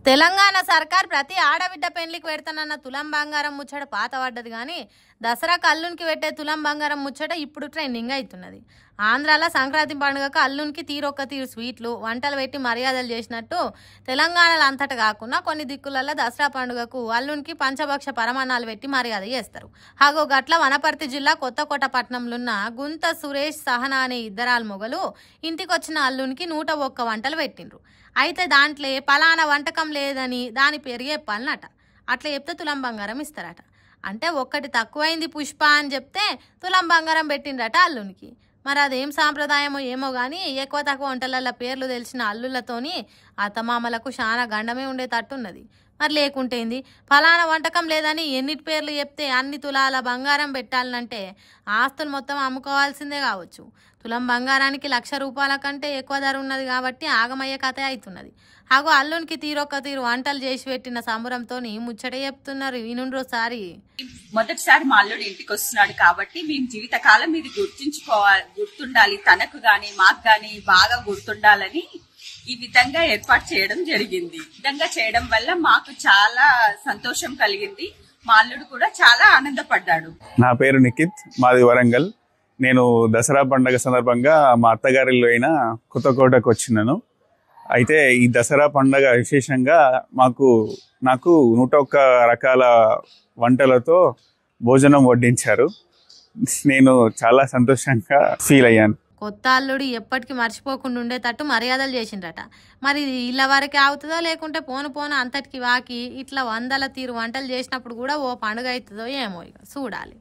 తెలంగాణ సర్కార్ ప్రతి ఆడబిడ్డ పెళ్లికి పెడతానన్న తులం బంగారం ముచ్చట పాత పడ్డది కానీ దసరాకు అల్లునికి పెట్టే తులం బంగారం ముచ్చట ఇప్పుడు ట్రెండింగ్ అవుతున్నది. ఆంధ్రాలో సంక్రాంతి పండుగకు అల్లునికి తీరొక్క తీరు స్వీట్లు వంటలు పెట్టి మర్యాదలు చేసినట్టు తెలంగాణలో అంతటా కాకుండా కొన్ని దిక్కులలో దసరా పండుగకు అల్లునికి పంచభక్ష పరమాన్నాలు పెట్టి మర్యాద చేస్తారు. హాగో గట్ల వనపర్తి జిల్లా కొత్తకోట పట్టణంలో ఉన్న గుంత సురేష్ సహనా అనే ఇద్దరాలు మొగలు ఇంటికొచ్చిన అల్లునికి 101 వంటలు పెట్టిండ్రు. అయితే దాంట్లో పలానా వంటకం లేదని దాని పేరు చెప్పాలన్నట. అట్లా చెప్తే తులం బంగారం ఇస్తారట. అంటే ఒక్కటి తక్కువైంది పుష్ప అని చెప్తే తులం బంగారం పెట్టిండట అల్లునికి. మరి అదేం సాంప్రదాయమో ఏమో కానీ ఎక్కువ తక్కువ వంటలల్ల పేర్లు తెలిసిన అల్లులతోని అత్తమామలకు చాలా గండమే ఉండేటట్టున్నది. మరి లేకుంటేంది ఫలానా వంటకం లేదని ఎన్నిటి పేర్లు చెప్తే అన్ని తులాల బంగారం పెట్టాలంటే ఆస్తులు మొత్తం అమ్ముకోవాల్సిందే కావచ్చు. తులం బంగారానికి 1,00,000 రూపాయల కంటే ఎక్కువ ధర ఉన్నది కాబట్టి ఆగమయ్యే కథ అవుతున్నది. హాగో అల్లునికి తీరొక్క తీరు వంటలు చేసి పెట్టిన సంబరంతో ముచ్చట చెప్తున్నారు. ఈనుండ్రోసారి మొదటిసారి మా అల్లుడు ఇంటికి వస్తున్నాడు కాబట్టి మేము జీవితకాలం ఇది గుర్తుండాలి, తనకు గాని మాకు గాని బాగా గుర్తుండాలని ఈ విధంగా ఏర్పాటు చేయడం జరిగింది. ఈ విధంగా చేయడం వల్ల మాకు చాలా సంతోషం కలిగింది. మా అల్లుడు కూడా చాలా ఆనందపడ్డాడు. నా పేరు నిఖిత్, మాది వరంగల్. నేను దసరా పండుగ సందర్భంగా మా అత్తగారిలో అయిన కొత్తకోటకు వచ్చినాను. అయితే ఈ దసరా పండుగ విశేషంగా నాకు 101 రకాల వంటలతో భోజనం వడ్డించారు. నేను చాలా సంతోషంగా ఫీల్ అయ్యాను. కొత్త అల్లుడు ఎప్పటికీ మర్చిపోకుండా ఉండేటట్టు మర్యాదలు చేసిండట. మరి ఇళ్ళ వరకే అవుతుందో లేకుంటే పోను పోను అంతటికి వాకి ఇట్లా 100ల తీరు వంటలు చేసినప్పుడు కూడా ఓ పండుగ అవుతుందో ఏమో ఇక చూడాలి.